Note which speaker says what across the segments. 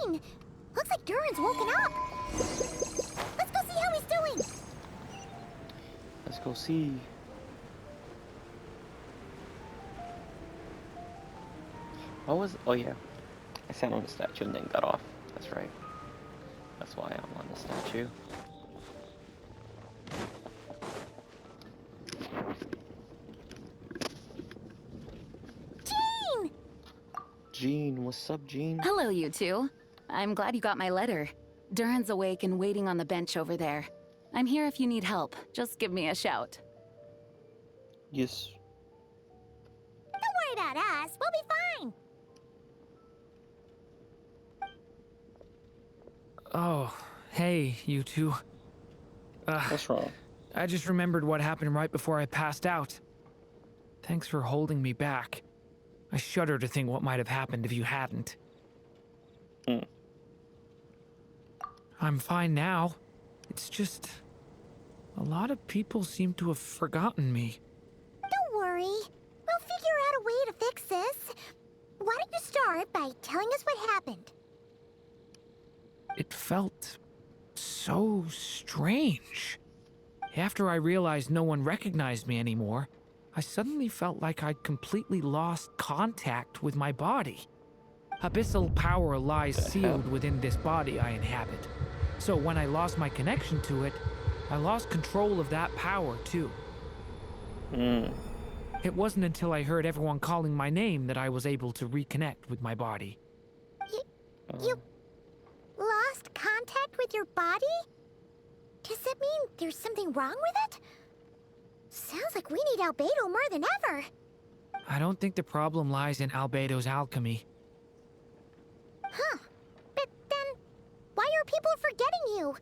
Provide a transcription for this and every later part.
Speaker 1: Gene! Looks like Durin's woken up! Let's go see how he's doing!
Speaker 2: Let's go see. What was... Oh yeah. I sat on the statue and then got off. That's right. That's why I'm on the statue.
Speaker 1: Gene!
Speaker 2: Gene, what's up, Gene?
Speaker 3: Hello, you two. I'm glad you got my letter. Durin's awake and waiting on the bench over there. I'm here if you need help. Just give me a shout.
Speaker 2: Yes.
Speaker 1: Don't worry about us. We'll be fine.
Speaker 4: Oh, hey, you two.
Speaker 2: What's wrong?
Speaker 4: I just remembered what happened right before I passed out. Thanks for holding me back. I shudder to think what might have happened if you hadn't. I'm fine now. It's just... a lot of people seem to have forgotten me.
Speaker 1: Don't worry. We'll figure out a way to fix this. Why don't you start by telling us what happened?
Speaker 4: It felt so strange. After I realized no one recognized me anymore, I suddenly felt like I'd completely lost contact with my body. Abyssal power lies sealed within this body I inhabit. So when I lost my connection to it, I lost control of that power too. It wasn't until I heard everyone calling my name that I was able to reconnect with my body.
Speaker 1: You lost contact with your body? Does that mean there's something wrong with it? Sounds like we need Albedo more than ever.
Speaker 4: I don't think the problem lies in Albedo's alchemy.
Speaker 1: Huh. But then, why are people forgetting you?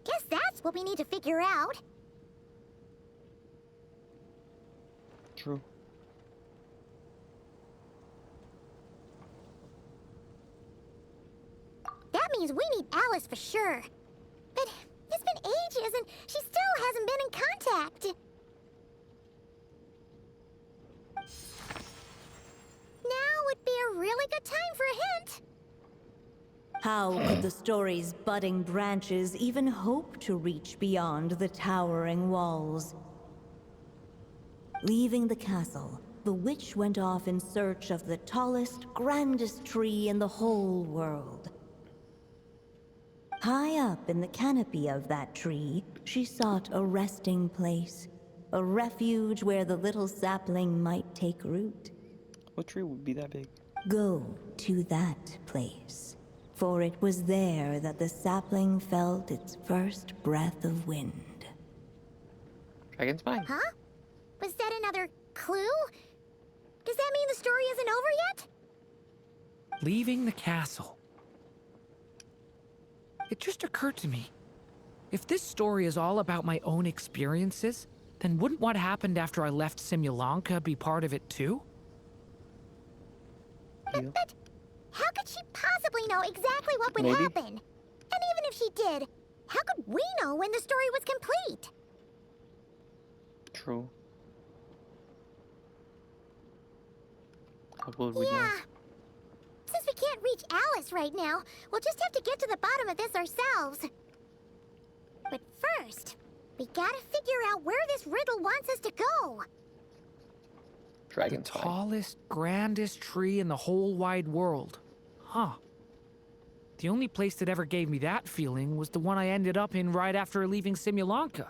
Speaker 1: Guess that's what we need to figure out.
Speaker 2: True.
Speaker 1: That means we need Alice for sure. But it's been ages and she still hasn't been in contact. Now would be a really good time for a hint.
Speaker 5: How could the story's budding branches even hope to reach beyond the towering walls? Leaving the castle, the witch went off in search of the tallest, grandest tree in the whole world. High up in the canopy of that tree, she sought a resting place, a refuge where the little sapling might take root.
Speaker 2: What tree would be that big?
Speaker 5: Go to that place, for it was there that the sapling felt its first breath of wind.
Speaker 2: Dragon's Spine.
Speaker 1: Huh? Was that another clue? Does that mean the story isn't over yet?
Speaker 4: Leaving the castle. It just occurred to me. If this story is all about my own experiences, then wouldn't what happened after I left Simulanka be part of it too?
Speaker 1: But how could she possibly know exactly what would happen? And even if she did, how could we know when the story was complete?
Speaker 2: True. How would we know?
Speaker 1: Since we can't reach Alice right now, we'll just have to get to the bottom of this ourselves. But first, we gotta figure out where this riddle wants us to go.
Speaker 2: Dragon's
Speaker 4: The
Speaker 2: Spine.
Speaker 4: tallest, grandest tree in the whole wide world. Huh. The only place that ever gave me that feeling was the one I ended up in right after leaving Simulanka.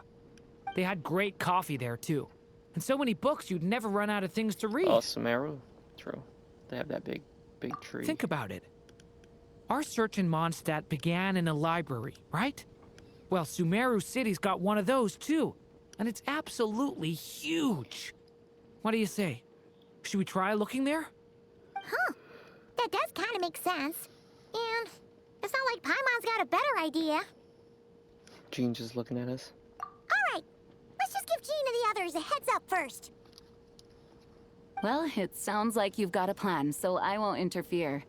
Speaker 4: They had great coffee there too. And so many books you'd never run out of things to read.
Speaker 2: Oh, Sumeru. True. They have that big tree.
Speaker 4: Think about it. Our search in Mondstadt began in a library, right? Well, Sumeru City's got one of those too. And it's absolutely huge. What do you say? Should we try looking there?
Speaker 1: Huh. That does kind of make sense. And it's not like Paimon's got a better idea.
Speaker 2: Gene just looking at us.
Speaker 1: Alright, let's just give Gene and the others a heads up first.
Speaker 3: Well, it sounds like you've got a plan, so I won't interfere.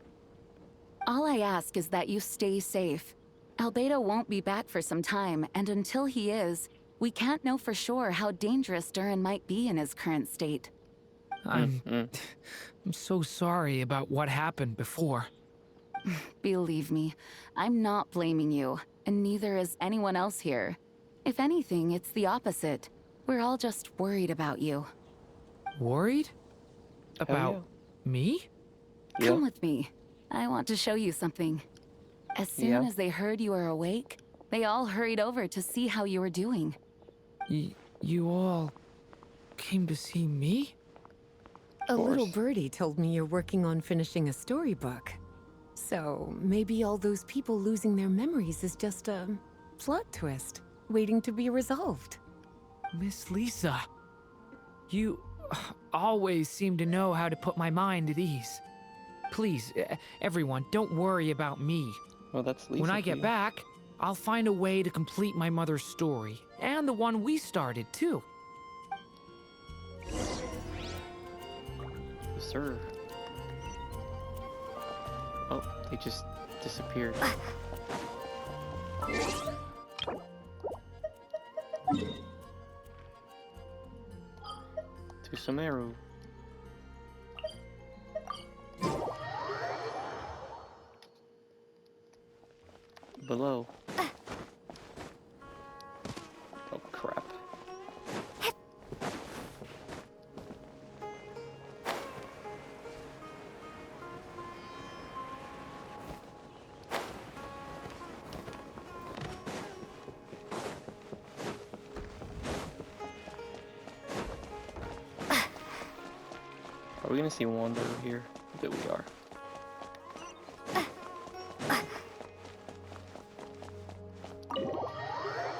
Speaker 3: All I ask is that you stay safe. Albedo won't be back for some time, and until he is, we can't know for sure how dangerous Durin might be in his current state.
Speaker 4: I'm so sorry about what happened before.
Speaker 3: Believe me, I'm not blaming you, and neither is anyone else here. If anything, it's the opposite. We're all just worried about you.
Speaker 4: Worried?
Speaker 2: Oh,
Speaker 4: About me?
Speaker 2: yeah.
Speaker 3: Come with me. I want to show you something. As soon
Speaker 2: Yeah.
Speaker 3: as they heard you were awake, they all hurried over to see how you were doing.
Speaker 4: You all came to see me?
Speaker 6: A little
Speaker 2: course.
Speaker 6: birdie told me you're working on finishing a storybook. So maybe all those people losing their memories is just a plot twist waiting to be resolved.
Speaker 4: Miss Lisa, you always seem to know how to put my mind at ease. Please, everyone, don't worry about me.
Speaker 2: Well, that's Lisa.
Speaker 4: When I
Speaker 2: for
Speaker 4: get
Speaker 2: you.
Speaker 4: back, I'll find a way to complete my mother's story, and the one we started, too.
Speaker 2: Yes, sir. Oh, they just disappeared. To Sumeru. Below. Oh crap. Are we gonna see Wanderer here? That we are.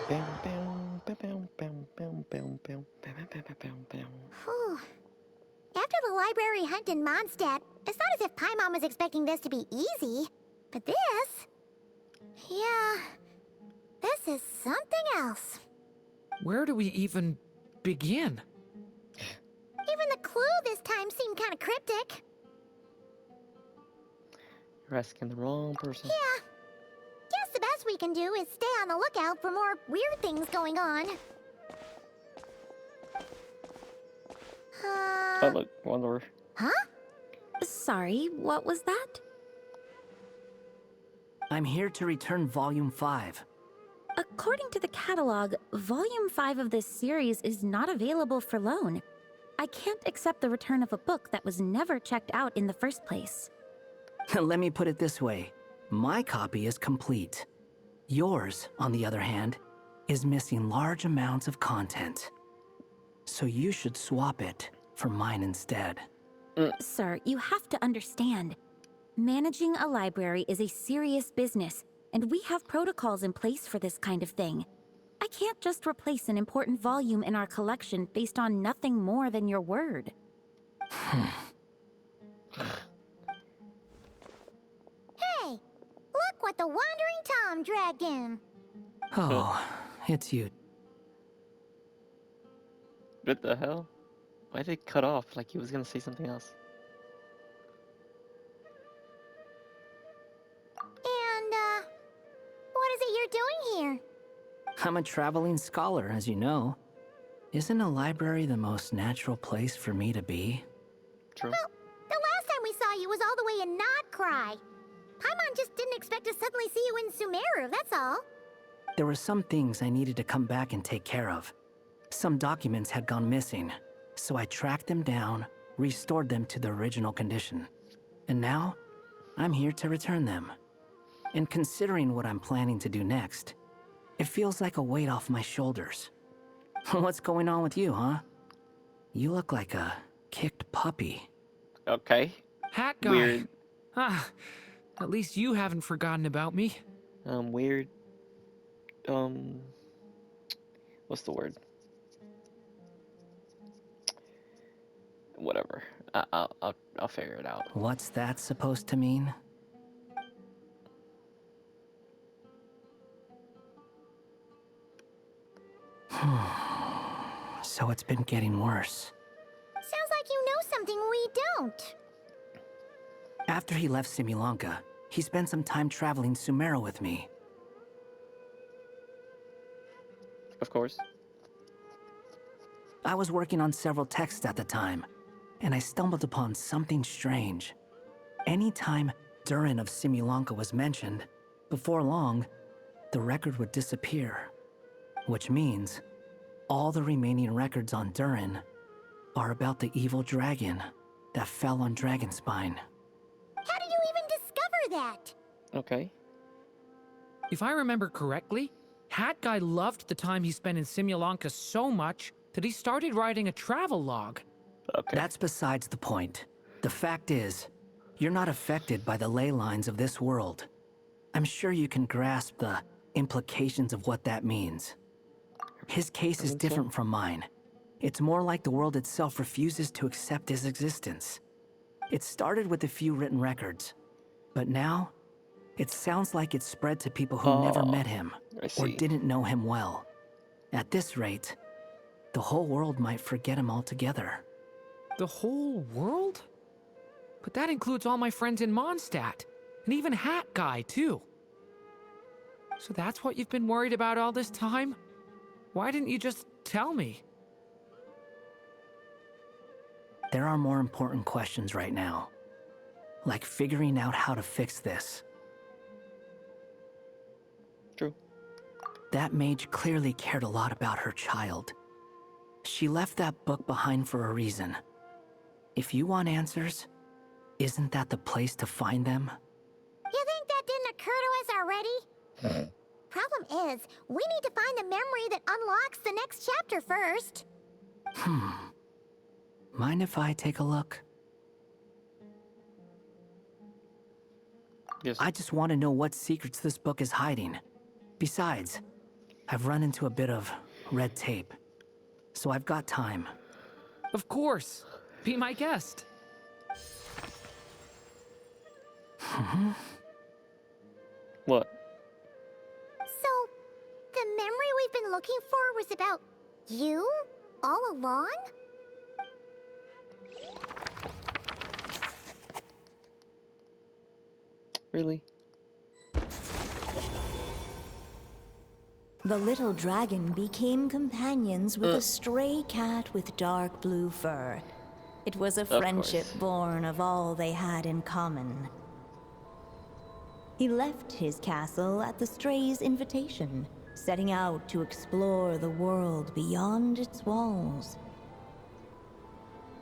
Speaker 2: Bam, bam, bam, bam, bam, bam, bam, bam, bam, bam, bam, bam.
Speaker 1: Whew. After the library hunt in Mondstadt, it's not as if Paimon was expecting this to be easy. But this... Yeah... This is something else.
Speaker 4: Where do we even begin?
Speaker 1: Even the clue this time seemed kind of cryptic.
Speaker 2: You're asking the wrong person.
Speaker 1: Yeah. Guess the best we can do is stay on the lookout for more weird things going on.
Speaker 2: Oh look, Wanderer.
Speaker 1: Huh?
Speaker 7: Sorry, what was that?
Speaker 8: I'm here to return Volume 5.
Speaker 7: According to the catalog, Volume 5 of this series is not available for loan. I can't accept the return of a book that was never checked out in the first place.
Speaker 8: Let me put it this way. My copy is complete. Yours, on the other hand, is missing large amounts of content. So you should swap it for mine instead.
Speaker 7: Sir, you have to understand. Managing a library is a serious business, and we have protocols in place for this kind of thing. I can't just replace an important volume in our collection based on nothing more than your word.
Speaker 1: Hey, look what the Wandering Tom dragged in.
Speaker 8: Oh, it's you.
Speaker 2: What the hell? Why did it cut off like he was gonna say something else?
Speaker 1: And, what is it you're doing here?
Speaker 8: I'm a traveling scholar, as you know. Isn't a library the most natural place for me to be?
Speaker 2: True.
Speaker 1: Well, the last time we saw you was all the way in Notcry. Paimon just didn't expect to suddenly see you in Sumeru, that's all.
Speaker 8: There were some things I needed to come back and take care of. Some documents had gone missing, so I tracked them down, restored them to their original condition. And now, I'm here to return them. And considering what I'm planning to do next, it feels like a weight off my shoulders. What's going on with you, huh? You look like a kicked puppy.
Speaker 2: Okay.
Speaker 4: Hat guy.
Speaker 2: Weird.
Speaker 4: Ah, at least you haven't forgotten about me.
Speaker 2: Weird. What's the word? Whatever. I'll figure it out.
Speaker 8: What's that supposed to mean? So it's been getting worse.
Speaker 1: Sounds like you know something we don't.
Speaker 8: After he left Simulanka, he spent some time traveling Sumeru with me.
Speaker 2: Of course.
Speaker 8: I was working on several texts at the time, and I stumbled upon something strange. Anytime Durin of Simulanka was mentioned, before long, the record would disappear. Which means all the remaining records on Durin are about the evil dragon that fell on Dragonspine.
Speaker 1: How did you even discover that?
Speaker 2: Okay.
Speaker 4: If I remember correctly, Hat Guy loved the time he spent in Simulanka so much that he started writing a travel log.
Speaker 2: Okay.
Speaker 8: That's besides the point. The fact is, you're not affected by the ley lines of this world. I'm sure you can grasp the implications of what that means. His case is different from mine. It's more like the world itself refuses to accept his existence. It started with a few written records, but now, it sounds like it's spread to people who never met him
Speaker 2: I
Speaker 8: or
Speaker 2: see.
Speaker 8: didn't know him well. At this rate, the whole world might forget him altogether.
Speaker 4: The whole world? But that includes all my friends in Mondstadt, and even Hat Guy, too. So that's what you've been worried about all this time? Why didn't you just tell me?
Speaker 8: There are more important questions right now, like figuring out how to fix this.
Speaker 2: True.
Speaker 8: That mage clearly cared a lot about her child. She left that book behind for a reason. If you want answers, isn't that the place to find them?
Speaker 1: You think that didn't occur to us already? Problem is, we need to find the memory that unlocks the next chapter first.
Speaker 8: Mind if I take a look?
Speaker 2: Yes.
Speaker 8: I just want to know what secrets this book is hiding. Besides, I've run into a bit of red tape, so I've got time.
Speaker 4: Of course. Be my guest.
Speaker 2: What?
Speaker 1: So, the memory we've been looking for was about you? All along?
Speaker 2: Really?
Speaker 5: The little dragon became companions with a stray cat with dark blue fur. It was a friendship born of all they had in common. He left his castle at the stray's invitation, setting out to explore the world beyond its walls.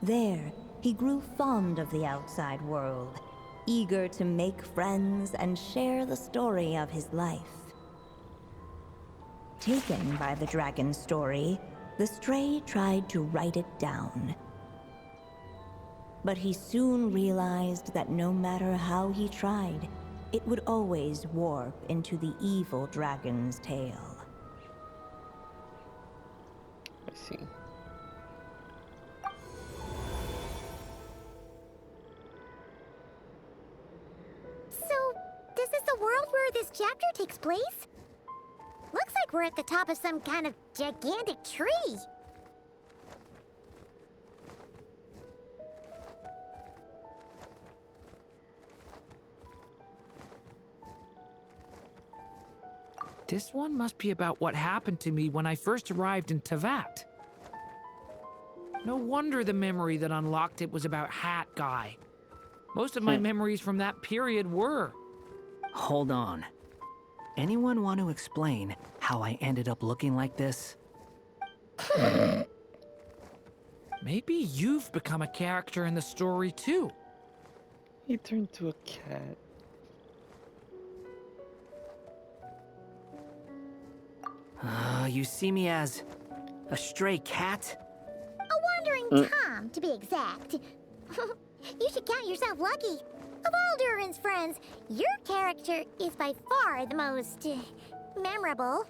Speaker 5: There, he grew fond of the outside world, eager to make friends and share the story of his life. Taken by the dragon's story, the stray tried to write it down. But he soon realized that no matter how he tried, it would always warp into the evil dragon's tale.
Speaker 2: I see.
Speaker 1: So, this is the world where this chapter takes place? Looks like we're at the top of some kind of gigantic tree.
Speaker 4: This one must be about what happened to me when I first arrived in Tevat. No wonder the memory that unlocked it was about Hat Guy. Most of my memories from that period were.
Speaker 8: Hold on. Anyone want to explain how I ended up looking like this?
Speaker 4: Maybe you've become a character in the story too.
Speaker 2: He turned to a cat.
Speaker 8: You see me as a stray cat?
Speaker 1: A wandering Tom, to be exact. You should count yourself lucky. Of all Durin's friends, your character is by far the most memorable.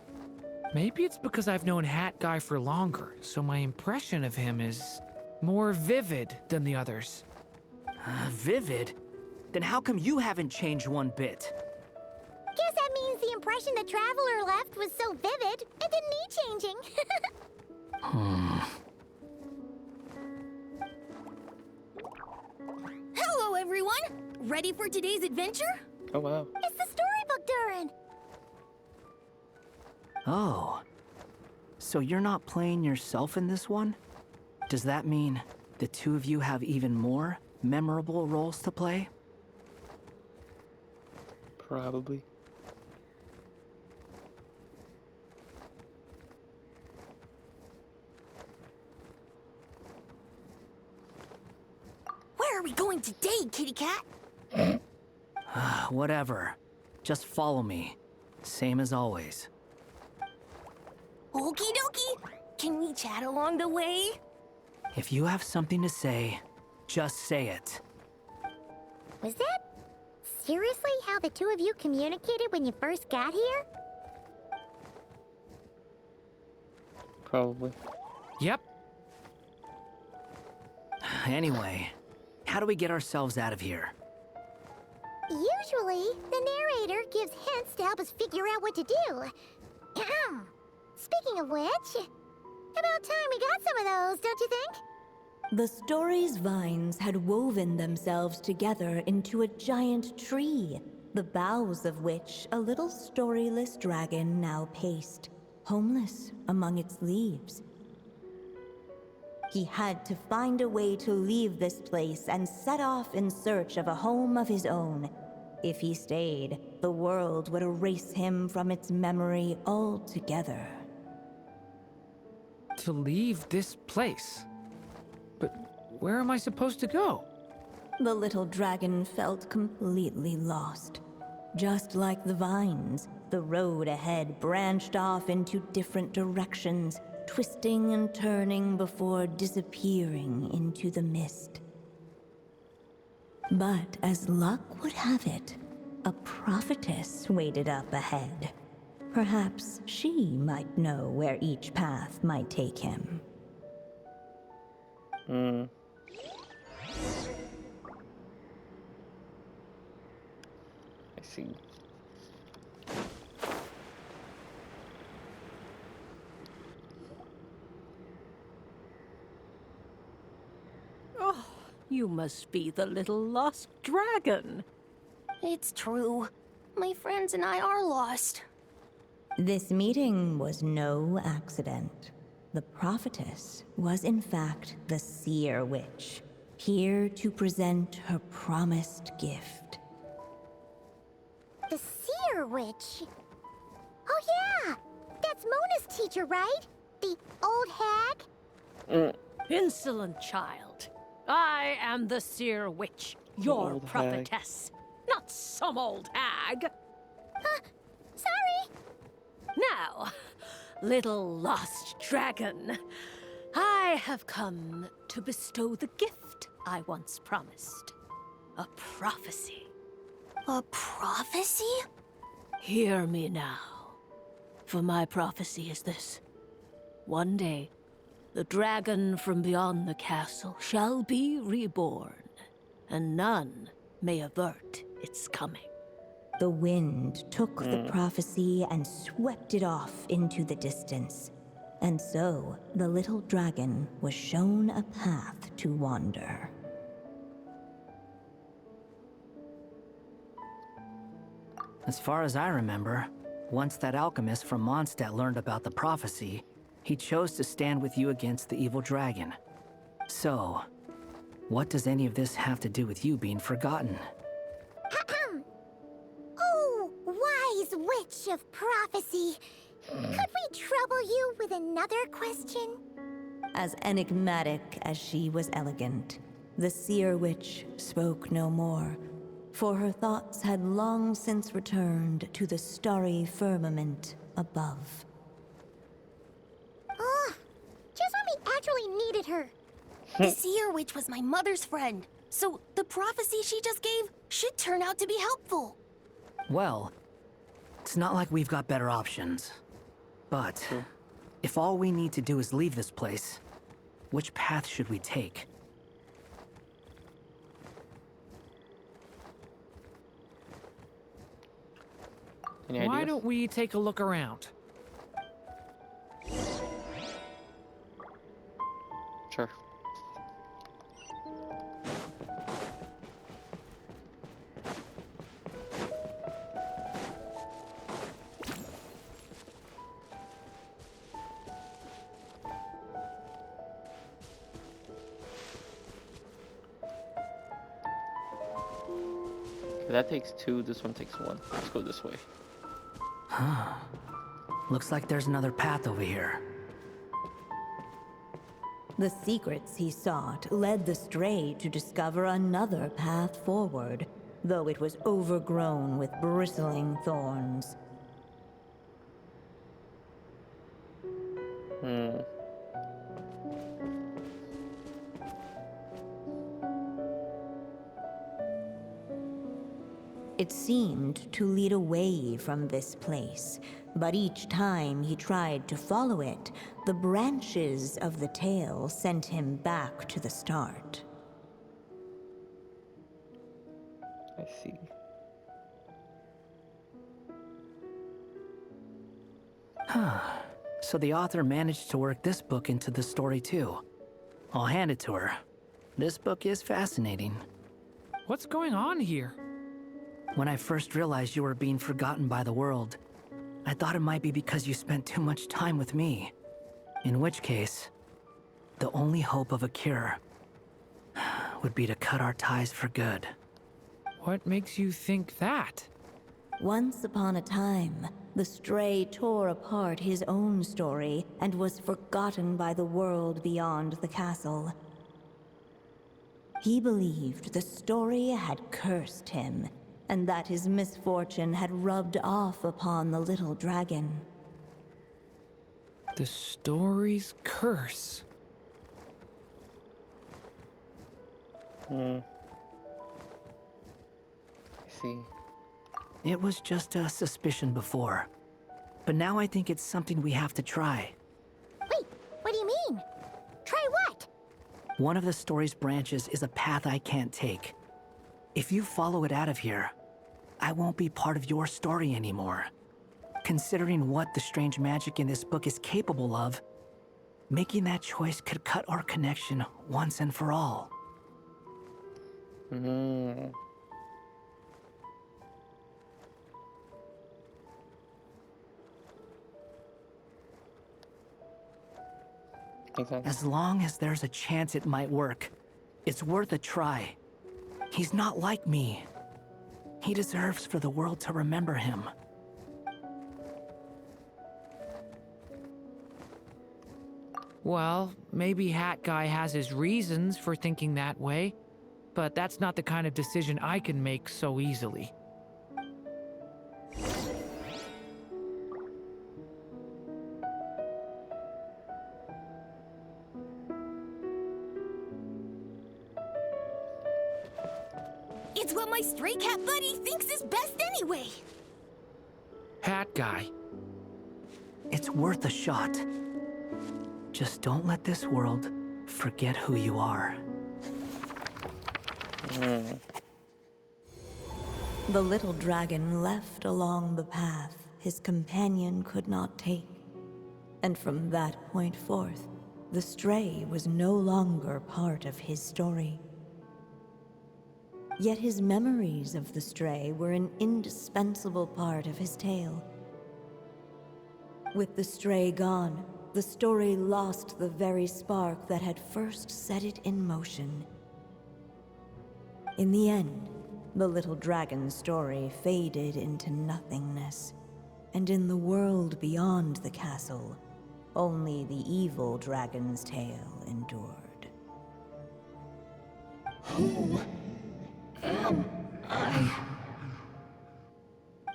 Speaker 4: Maybe it's because I've known Hat Guy for longer, so my impression of him is more vivid than the others.
Speaker 8: Vivid? Then how come you haven't changed one bit?
Speaker 1: Guess that means the impression the Traveler left was so vivid, it didn't need changing.
Speaker 7: Hello, everyone! Ready for today's adventure?
Speaker 2: Oh wow.
Speaker 1: It's the storybook, Durin.
Speaker 8: Oh. So you're not playing yourself in this one? Does that mean the two of you have even more memorable roles to play?
Speaker 2: Probably.
Speaker 7: Where are we going today, kitty cat?
Speaker 8: Whatever. Just follow me. Same as always.
Speaker 7: Okie dokie. Can we chat along the way?
Speaker 8: If you have something to say, just say it.
Speaker 1: Was that seriously how the two of you communicated when you first got here?
Speaker 2: Probably.
Speaker 4: Yep.
Speaker 8: Anyway, how do we get ourselves out of here?
Speaker 1: Usually, the narrator gives hints to help us figure out what to do. Speaking of which, about time we got some of those, don't you think?
Speaker 5: The story's vines had woven themselves together into a giant tree, the boughs of which a little storyless dragon now paced, homeless among its leaves. He had to find a way to leave this place and set off in search of a home of his own. If he stayed, the world would erase him from its memory altogether.
Speaker 4: To leave this place. But where am I supposed to go?
Speaker 5: The little dragon felt completely lost. Just like the vines, the road ahead branched off into different directions, twisting and turning before disappearing into the mist. But as luck would have it, a prophetess waited up ahead. Perhaps she might know where each path might take him.
Speaker 2: Hmm. I see.
Speaker 9: Oh, you must be the little lost dragon.
Speaker 7: It's true. My friends and I are lost.
Speaker 5: This meeting was no accident. The prophetess was in fact the seer witch, here to present her promised gift.
Speaker 1: The seer witch. Oh yeah, that's Mona's teacher, right? The old hag?
Speaker 9: Insolent child. I am the seer witch, your
Speaker 2: Old hag.
Speaker 9: prophetess, not some old hag.
Speaker 1: Sorry.
Speaker 9: Now, little lost dragon, I have come to bestow the gift I once promised. A prophecy.
Speaker 7: A prophecy?
Speaker 9: Hear me now, for my prophecy is this. One day, the dragon from beyond the castle shall be reborn, and none may avert its coming.
Speaker 5: The wind took the prophecy and swept it off into the distance. And so, the little dragon was shown a path to wander.
Speaker 8: As far as I remember, once that alchemist from Mondstadt learned about the prophecy, he chose to stand with you against the evil dragon. So, what does any of this have to do with you being forgotten?
Speaker 1: Oh, wise witch of prophecy. Could we trouble you with another question?
Speaker 5: As enigmatic as she was elegant, the seer witch spoke no more, for her thoughts had long since returned to the starry firmament above.
Speaker 1: Just when we actually needed her.
Speaker 7: The seer witch was my mother's friend, so the prophecy she just gave should turn out to be helpful.
Speaker 8: Well, it's not like we've got better options. But, if all we need to do is leave this place, which path should we take?
Speaker 2: Any
Speaker 4: Why
Speaker 2: ideas?
Speaker 4: don't we take a look around?
Speaker 2: Sure. That takes 2, this one takes 1. Let's go this way.
Speaker 8: Huh. Looks like there's another path over here.
Speaker 5: The secrets he sought led the stray to discover another path forward, though it was overgrown with bristling thorns. It seemed to lead away from this place, but each time he tried to follow it, the branches of the tail sent him back to the start.
Speaker 2: I see.
Speaker 8: Huh. So the author managed to work this book into the story too. I'll hand it to her. This book is fascinating.
Speaker 4: What's going on here?
Speaker 8: When I first realized you were being forgotten by the world, I thought it might be because you spent too much time with me. In which case, the only hope of a cure would be to cut our ties for good.
Speaker 4: What makes you think that?
Speaker 5: Once upon a time, the stray tore apart his own story and was forgotten by the world beyond the castle. He believed the story had cursed him, and that his misfortune had rubbed off upon the little dragon.
Speaker 4: The story's curse.
Speaker 2: I see.
Speaker 8: It was just a suspicion before, but now I think it's something we have to try.
Speaker 1: Wait, what do you mean? Try what?
Speaker 8: One of the story's branches is a path I can't take. If you follow it out of here, I won't be part of your story anymore. Considering what the strange magic in this book is capable of, making that choice could cut our connection once and for all. As long as there's a chance it might work, it's worth a try. He's not like me. He deserves for the world to remember him.
Speaker 4: Well, maybe Hat Guy has his reasons for thinking that way, but that's not the kind of decision I can make so easily.
Speaker 7: It's what my stray cat buddy thinks is best anyway.
Speaker 4: Hat Guy.
Speaker 8: It's worth a shot. Just don't let this world forget who you are.
Speaker 5: The little dragon left along the path his companion could not take. And from that point forth, the stray was no longer part of his story. Yet his memories of the stray were an indispensable part of his tale. With the stray gone, the story lost the very spark that had first set it in motion. In the end, the little dragon's story faded into nothingness, and in the world beyond the castle, only the evil dragon's tale endured.
Speaker 1: Who am I?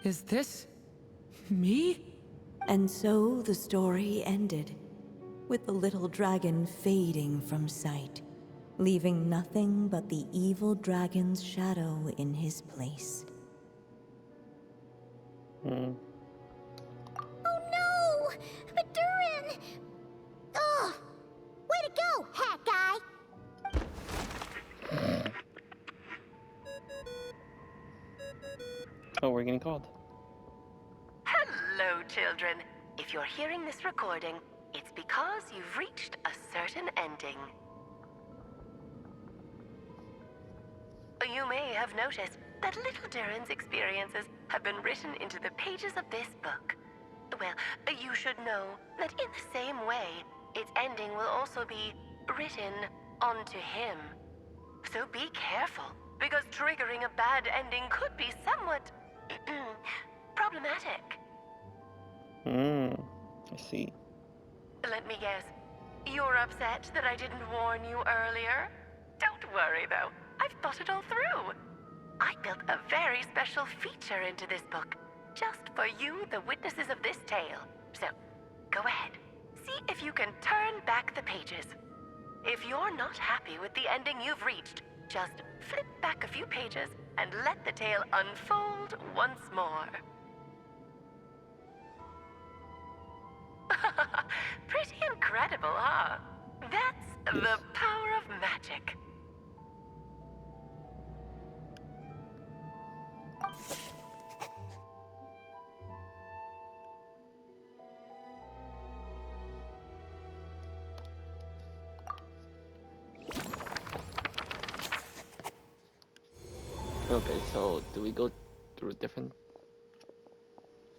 Speaker 4: Is this me?
Speaker 5: And so the story ended, with the little dragon fading from sight, leaving nothing but the evil dragon's shadow in his place.
Speaker 1: Oh no! But Durin! Ugh! Way to go, Hat Guy!
Speaker 2: Oh, we're getting called.
Speaker 10: Hello, children. If you're hearing this recording, it's because you've reached a certain ending. You may have noticed that little Durin's experiences have been written into the pages of this book. Well, you should know that in the same way, its ending will also be written onto him. So be careful because triggering a bad ending could be somewhat problematic.
Speaker 2: I see.
Speaker 10: Let me guess. You're upset that I didn't warn you earlier? Don't worry, though. I've thought it all through. I built a very special feature into this book, just for you, the witnesses of this tale. So, go ahead. See if you can turn back the pages. If you're not happy with the ending you've reached, just flip back a few pages and let the tale unfold once more. Pretty incredible, huh? That's the power of magic.
Speaker 2: Okay, so do we go through different?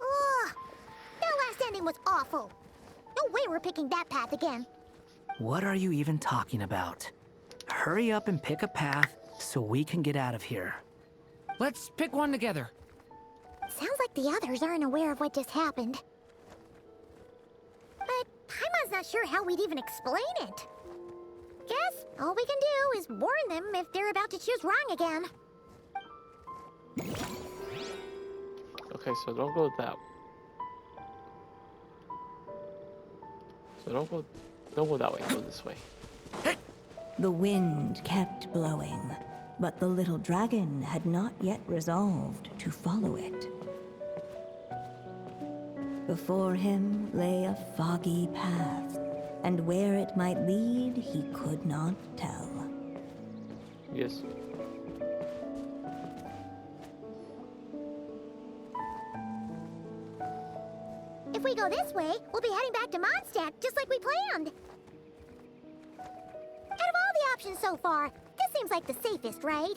Speaker 1: Ugh! That last ending was awful. No way we're picking that path again.
Speaker 8: What are you even talking about? Hurry up and pick a path so we can get out of here.
Speaker 4: Let's pick one together.
Speaker 1: Sounds like the others aren't aware of what just happened. But Paimon's not sure how we'd even explain it. Guess all we can do is warn them if they're about to choose wrong again.
Speaker 2: Okay, so don't go that. So don't go that way. Go this way.
Speaker 5: The wind kept blowing, but the little dragon had not yet resolved to follow it. Before him lay a foggy path, and where it might lead he could not tell.
Speaker 2: Yes.
Speaker 1: If we go this way, we'll be heading back to Mondstadt, just like we planned. Out of all the options so far, this seems like the safest, right?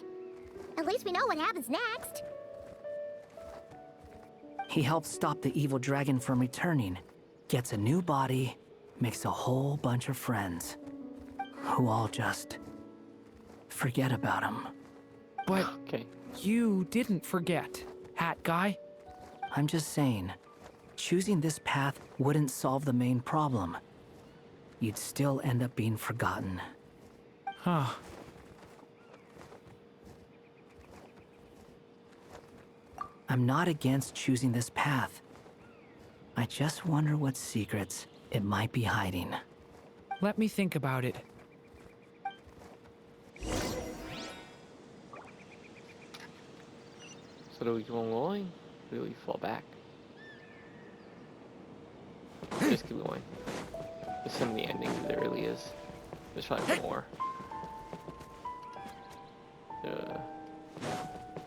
Speaker 1: At least we know what happens next.
Speaker 8: He helps stop the evil dragon from returning, gets a new body, makes a whole bunch of friends, who all just forget about him.
Speaker 4: But
Speaker 2: Okay.
Speaker 4: you didn't forget, Hat Guy.
Speaker 8: I'm just saying, choosing this path wouldn't solve the main problem. You'd still end up being forgotten.
Speaker 4: Huh.
Speaker 8: I'm not against choosing this path. I just wonder what secrets it might be hiding.
Speaker 4: Let me think about it.
Speaker 2: So do we keep on rolling? Or do we fall back? Just keep going. There's so many endings, there really is. There's probably more.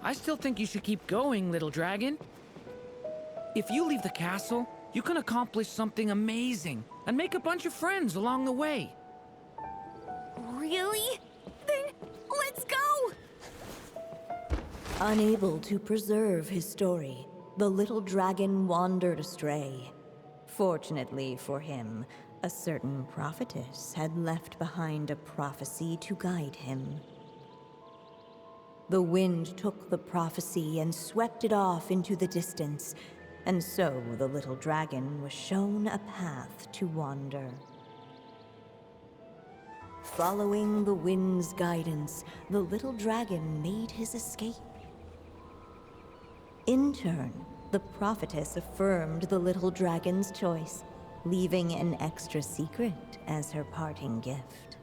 Speaker 4: I still think you should keep going, little dragon. If you leave the castle, you can accomplish something amazing and make a bunch of friends along the way.
Speaker 7: Really? Then let's go!
Speaker 5: Unable to preserve his story, the little dragon wandered astray. Fortunately for him, a certain prophetess had left behind a prophecy to guide him. The wind took the prophecy and swept it off into the distance, and so the little dragon was shown a path to wander. Following the wind's guidance, the little dragon made his escape. In turn, the prophetess affirmed the little dragon's choice, leaving an extra secret as her parting gift.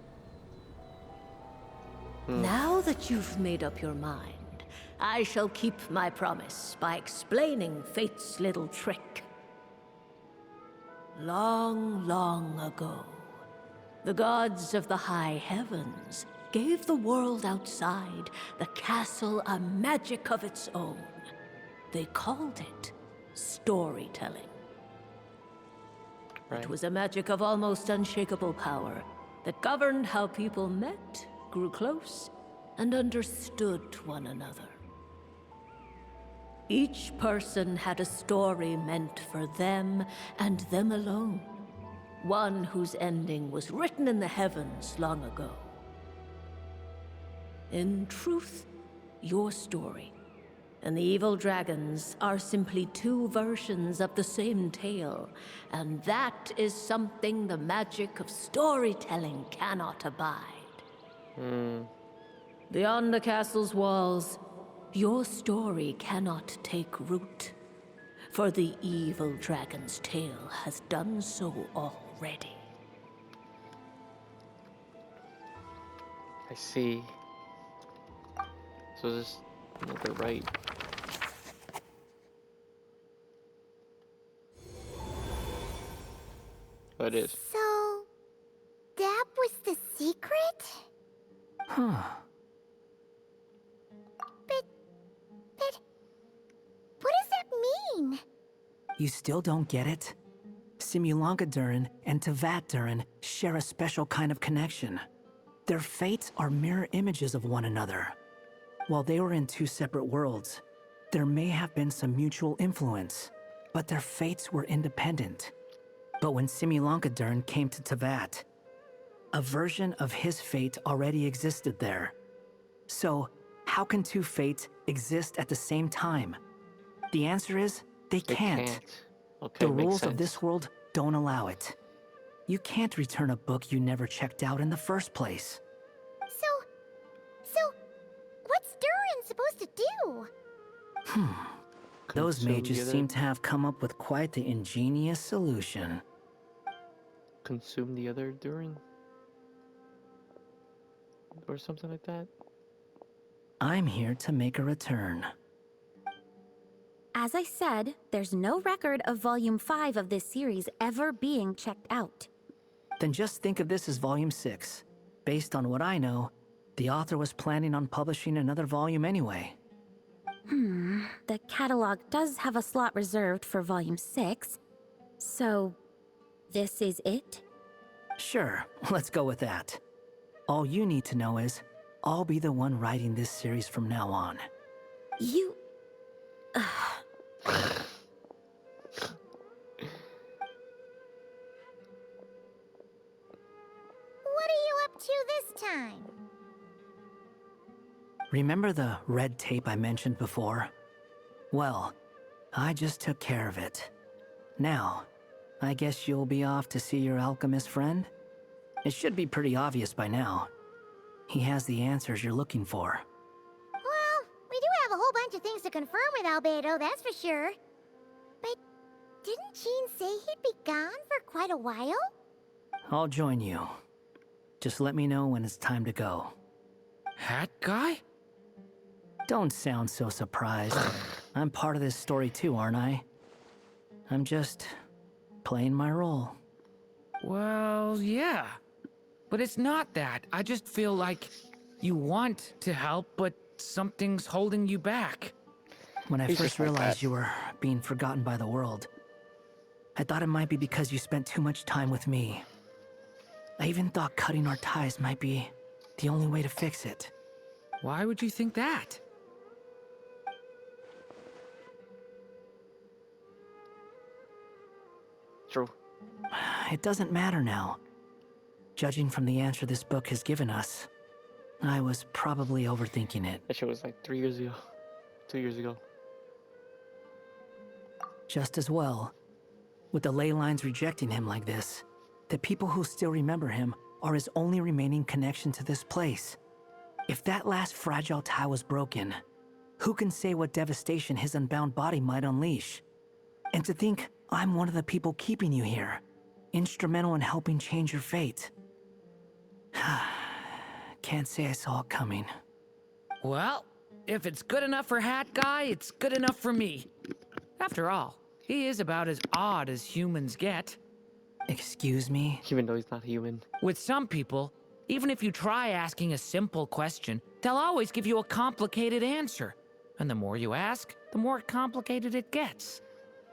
Speaker 9: Now that you've made up your mind, I shall keep my promise by explaining fate's little trick. Long, long ago, the gods of the high heavens gave the world outside the castle a magic of its own. They called it storytelling.
Speaker 2: Right.
Speaker 9: It was a magic of almost unshakable power that governed how people met, grew close, and understood one another. Each person had a story meant for them and them alone, one whose ending was written in the heavens long ago. In truth, your story. And the evil dragons are simply two versions of the same tale, and that is something the magic of storytelling cannot abide. Beyond the castle's walls, your story cannot take root, for the evil dragon's tale has done so already.
Speaker 2: I see. So this, they're right. Oh, it is.
Speaker 1: So, that was the secret?
Speaker 8: Huh.
Speaker 1: But, what does that mean?
Speaker 8: You still don't get it? Simulanka Durin and Tevat Durin share a special kind of connection. Their fates are mirror images of one another. While they were in two separate worlds, there may have been some mutual influence, but their fates were independent. But when Simulanka Durin came to Tevat, a version of his fate already existed there. So, how can two fates exist at the same time? The answer is, they can't.
Speaker 2: Okay,
Speaker 8: The
Speaker 2: makes
Speaker 8: rules
Speaker 2: sense.
Speaker 8: of this world don't allow it. You can't return a book you never checked out in the first place.
Speaker 1: So, what's Durin supposed to do?
Speaker 8: Those
Speaker 2: Consume
Speaker 8: mages
Speaker 2: the other-
Speaker 8: seem to have come up with quite the ingenious solution.
Speaker 2: Consume the other Durin? Or something like that?
Speaker 8: I'm here to make a return.
Speaker 7: As I said, there's no record of Volume 5 of this series ever being checked out.
Speaker 8: Then just think of this as Volume 6. Based on what I know, the author was planning on publishing another volume anyway.
Speaker 7: The catalog does have a slot reserved for Volume 6. So, this is it?
Speaker 8: Sure, let's go with that. All you need to know is, I'll be the one writing this series from now on.
Speaker 7: You...
Speaker 1: What are you up to this time?
Speaker 8: Remember the red tape I mentioned before? Well, I just took care of it. Now, I guess you'll be off to see your alchemist friend? It should be pretty obvious by now. He has the answers you're looking for.
Speaker 1: Well, we do have a whole bunch of things to confirm with Albedo, that's for sure. But didn't Jean say he'd be gone for quite a while?
Speaker 8: I'll join you. Just let me know when it's time to go.
Speaker 4: Hat guy?
Speaker 8: Don't sound so surprised. I'm part of this story too, aren't I? I'm just playing my role.
Speaker 4: Well, yeah. But it's not that. I just feel like you want to help, but something's holding you back.
Speaker 8: When I
Speaker 2: He's
Speaker 8: first
Speaker 2: just like
Speaker 8: realized
Speaker 2: that.
Speaker 8: you were being forgotten by the world, I thought it might be because you spent too much time with me. I even thought cutting our ties might be the only way to fix it.
Speaker 4: Why would you think that?
Speaker 2: True.
Speaker 8: It doesn't matter now. Judging from the answer this book has given us, I was probably overthinking it.
Speaker 2: That shit was like 3 years ago. 2 years ago.
Speaker 8: Just as well. With the ley lines rejecting him like this, the people who still remember him are his only remaining connection to this place. If that last fragile tie was broken, who can say what devastation his unbound body might unleash? And to think I'm one of the people keeping you here, instrumental in helping change your fate. Can't say I saw it coming.
Speaker 4: Well, if it's good enough for Hat Guy, it's good enough for me. After all, he is about as odd as humans get.
Speaker 8: Excuse me?
Speaker 2: Even though he's not human.
Speaker 4: With some people, even if you try asking a simple question, they'll always give you a complicated answer. And the more you ask, the more complicated it gets.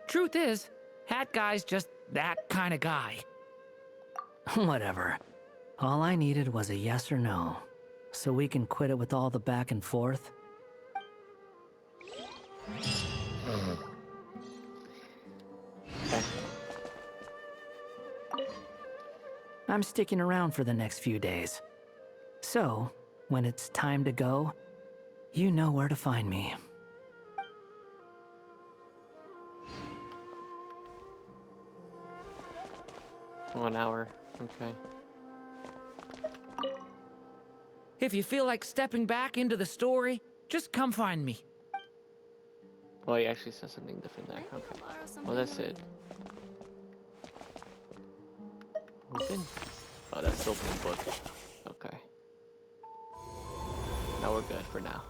Speaker 4: Truth is, Hat Guy's just that kind of guy.
Speaker 8: Whatever. All I needed was a yes or no, so we can quit it with all the back and forth. I'm sticking around for the next few days. So, when it's time to go, You know where to find me.
Speaker 2: One hour. Okay.
Speaker 4: If you feel like stepping back into the story, just come find me.
Speaker 2: Well, he actually said something different there. Okay. Well, that's it. Open? Oh, that's the open book. Okay. Now we're good for now.